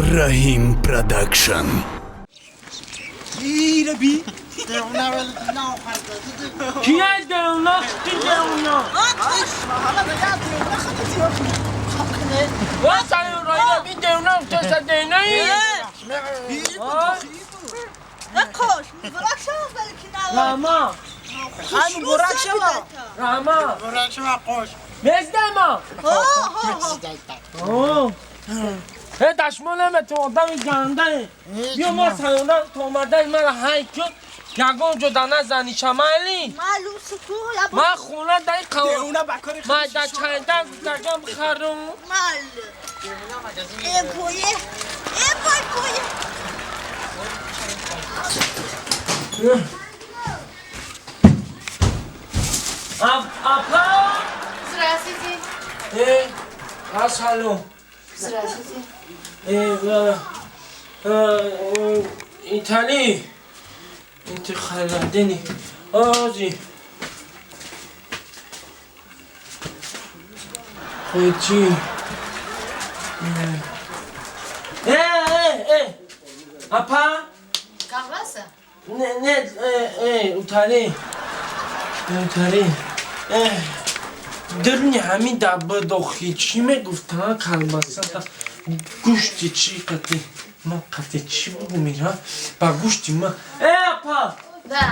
Rahim Production. Rabi. Qui est de là? Qui est de là? What are you doing? We don't know. Just a day نکش براک شما ولی کنار Rama. همین براک شما. Rama. براک شما خوش. Mezdema. Oh. Hey, دشمنم تو آدمی گنده. بیا ما سایونا تو مرده مرا هی کن. یگان جدا نزنی شمالی. معلوم سکو یا ما خونه دای قوم. اونا بکاری ما در چندن درگم خرم. مال ای بویه ای بویه Apa? Здравствуйте. Асалом. Здравствуйте. Итали. Инти халадени. Ози. Хойчи. Apa? Kahvasa? Ne, Итали. درنی همین دبه داخلی چی میگفتن کلمسه تا گوشتی چی قطعی من قطعی چی بگو میرم با گوشتی من اپا Да.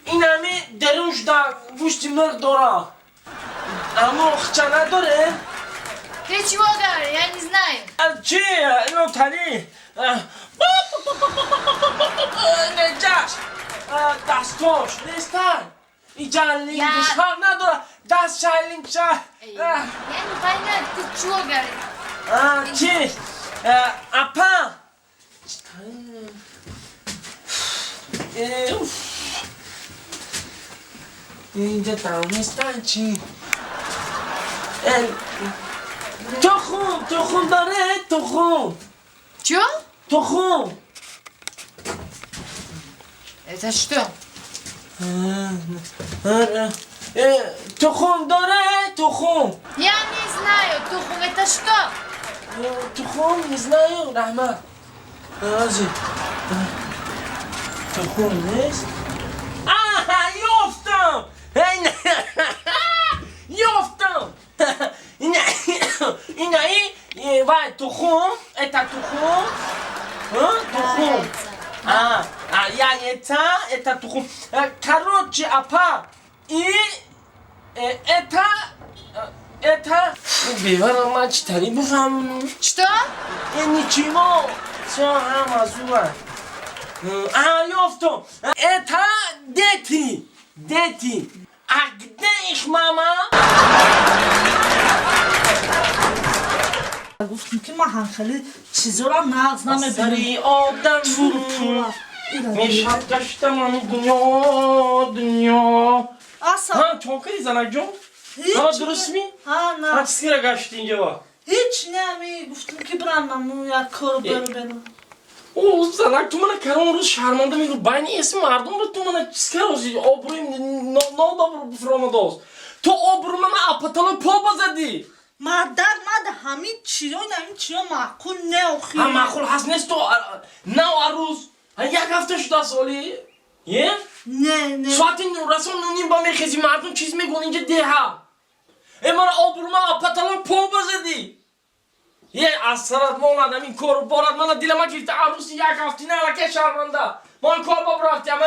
این همین درونش دا گوشتی مرگ داره اما اخچه نداره Ты чего говоришь? Я не знаю. چی؟ اینو تری نجاش دستاش نیستن این جلینگش هم نداره دست شلینگ شه Я не понимаю, ты чего говоришь? چی؟ اپا اینجا دانستن چی؟ تخم داره تخم Чё? تخم Это что? تخم داره تخم Я не знаю, тухум, это что? تخم не знаю رحمت رازی تخم نیست یافتم یافتم این وای تخم это تخم تخم яйца это тухум. Короче, апа, и это бивара мачтари бифам. Что? Ничего, все амазуа. Ёфтом. Это дети. А где их мама? گفتیم که ما خیلی چیزا رو مغز نمیبریم سری آدم میشد گشتم همین دنیا اصلا ها چونکری زنک جون؟ ها درست می؟ ها ها نه چیزی را گشتی اینجا هیچ نمی گفتیم که برم یک کار برم او زنک تو منو کرم اون روز شرمنده میگو بین اسم مردم رو تو منو چیز کردی آبرویم نادابرو بفرامداز تو آبرو من اپتال پا بزدی مادر همین چیزا معقول نه اخی هم معقول هست نیست تو نه عروس یک هفته شده سالی یه؟ نه ساعتی رسول نونیم با میخیزی مردم چیز میگون اینجا ده اما را آبروما اپتالان پا بزدی یه از سرت ما اومدم این کار بارد من دیل ما گرفته عروسی یک هفته نه لکه شرمنده ما این کار با رفتی اما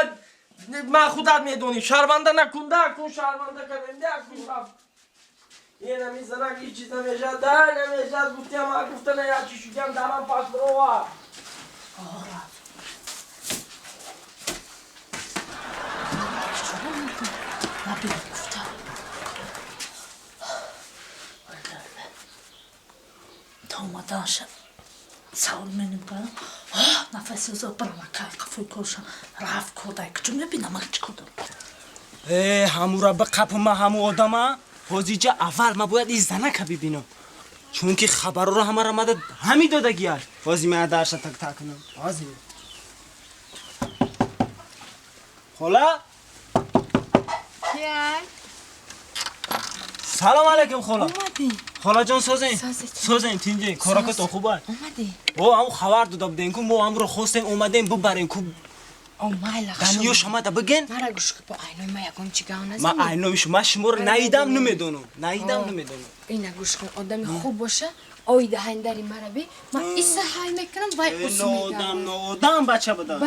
من خودت میدونی شرمنده نکنده کن شرمنده کننده کن رفت یه نمیزنم یه چیز نمیشد در نمیشد گفتی اما گفته نه یا چی شدیم درم پاس برو تا اومدن شد سوال منیم کنم نفسی از برم اکای قفوی کشم رفت کردای کجا میبینم چی کردم همو را به قپ ما همو آدم حاجی اول ما باید این زنک ببینم چون که خبر رو همه را مدد همی دادگی هست حاجی من درش تک کنم حاجی خلا سلام علیکم خاله اومدی خاله جان سازین سازی. سازین تینجی کارا تو خوبه اومدی او هم خبر داده بودین که ما هم رو خواستیم اومدیم ببریم که اومای دنیو شما دا بگین مرا گوش کن با عینای ما یکم چیگاه نزنی ما عینوش ما شما رو نیدم نمیدونم اینا گوش کن آدم خوب باشه اوی دهن داری مرا بی من ایسا های میکنم وای اصول میدم نودم بچه بده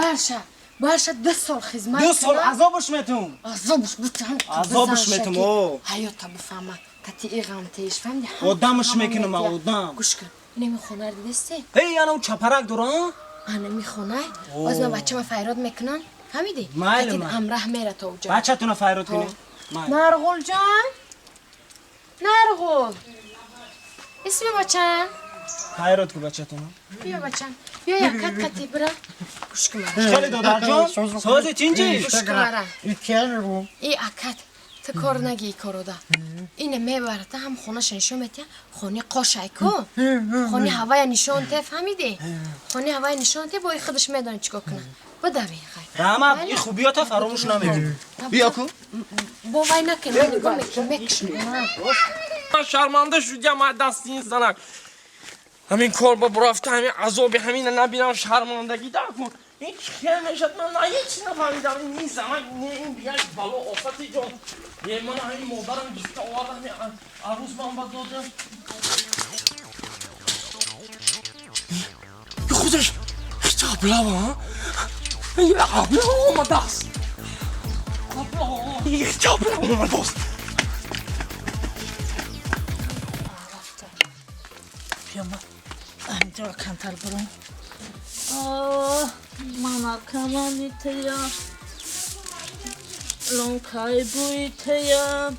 باشه 2 سال خدمت 2 سال کنم. عذابش میتون عذابش بتم عذابش میتم او حیاتا بفهمه کتی ایغام تیش فهمیدی آدمش میکنم آدم گوش کن اینه میخونه رو دیدستی هی انا اون چپرک دارم آنه میخونه باز من بچه ما فیراد میکنن فهمیدی مال کتی من. امراه میره تا اونجا بچه تونه فیرات کنیم نرغول جان نرغول اسم بچن فیرات کو بچه تونه بیا بچن بیا یک کتی برا گوش کن مرا خیلی دادر جان سازی تینجی گوش کن مرا Ülkeler ای اکت تو کار نگی کارو دا اینه میبرد هم خونه نشون میتیم خونه قاشای کو خونه هوای نشون ته فهمیدی خونه هوای نشون ته با خودش میدونه چیکار کنه بده بی خیر رحمت این خوبیات فراموش نمیدی بیا کو با وای نکنه نگاه میکشم من شرمنده شدم از دست این زنک همین کار با برافته همین عذاب همین نبینم شرمندگی در کن این خیلی نشد من نه هیچ نفهمیدم این زنک نه این بیاش بالا آفتی جان یه من همین مادرم گفته آورده همین عروس من با دادم یه خودش هیچ ابله ها یه ابله آمده است هیچ ابله آمده است بیا من اینجا کمتر برم من کمانی تیم لونکای بوی تیم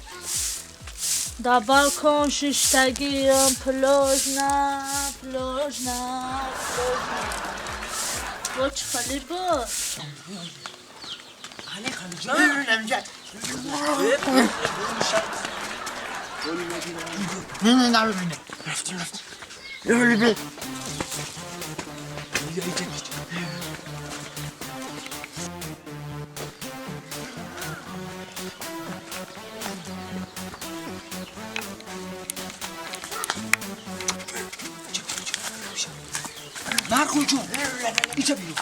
در بالکن ششتگیم پلاژ نه باچ خالی باش نرخون جون اینجا بیرون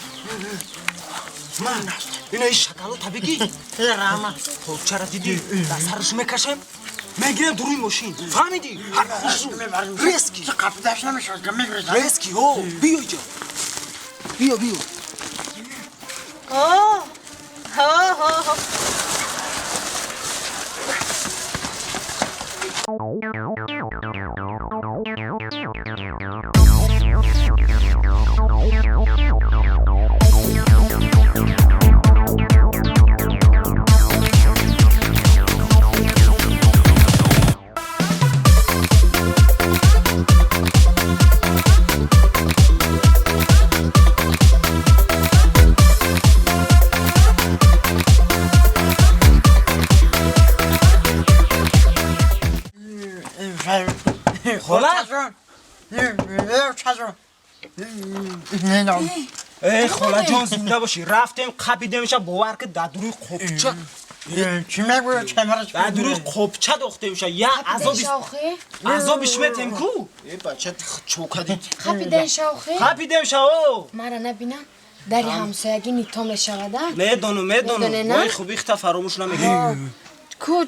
من اینا این شکلو تبگی خب چرا دیدی در سرش میکشم میگیرم دروی ماشین فهمیدی هر خوشو ریسکی kapıdaş ne mişiz gömmek ریسکی هو بیا اینجا بیا ای خاله جان زنده باشی رفتیم قبیدیمش باور که در دروی قبچه Kime bu kemerç در دروی قبچه داخته میشه یه عذابش میتیم کو ای بچه چوکدی خپیدن شوخی قبیدیم شو مرا نبینم دری همسایگی نیتا میشوده میدونم وای خوبی خطا فراموش نمیگی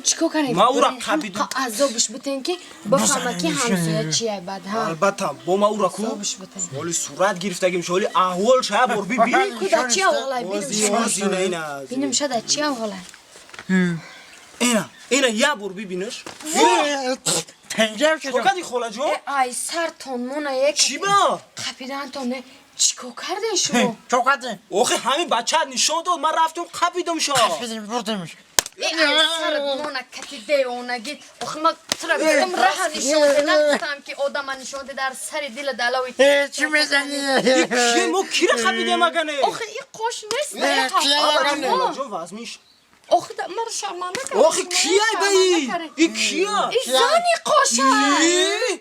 چیکو کنید ما او را قبیدم عذابش بتین که بفهمه که همسایه چیه بعد ها البته با ما او را کو عذابش بتین ولی صورت گرفتگیم شولی احوال شب بر بی کدا چی اولای اینا بینم شده چی اولای اینا یه بر ببینش Pencere çocuk چوکدی خاله جان ای سر تون مونه یک چی با خپیدن تونه چیکو کردین شما Çok hadi آخه همین بچه نشان داد من رفتم قبیدم شو Bizim buradaymış ای سر مونه کتی دیونگی آخه ما ترا بیدم راه نشانده نگفتم که آدم نشانده در سر دل دلاوی Çi mezeni کی مو کی را قبیدم اگنه آخه این قوش نیست خاله جان وزمیش آخه مرا شرمنده کرد آخه کیه بایی این کیه این زنی قوشه ای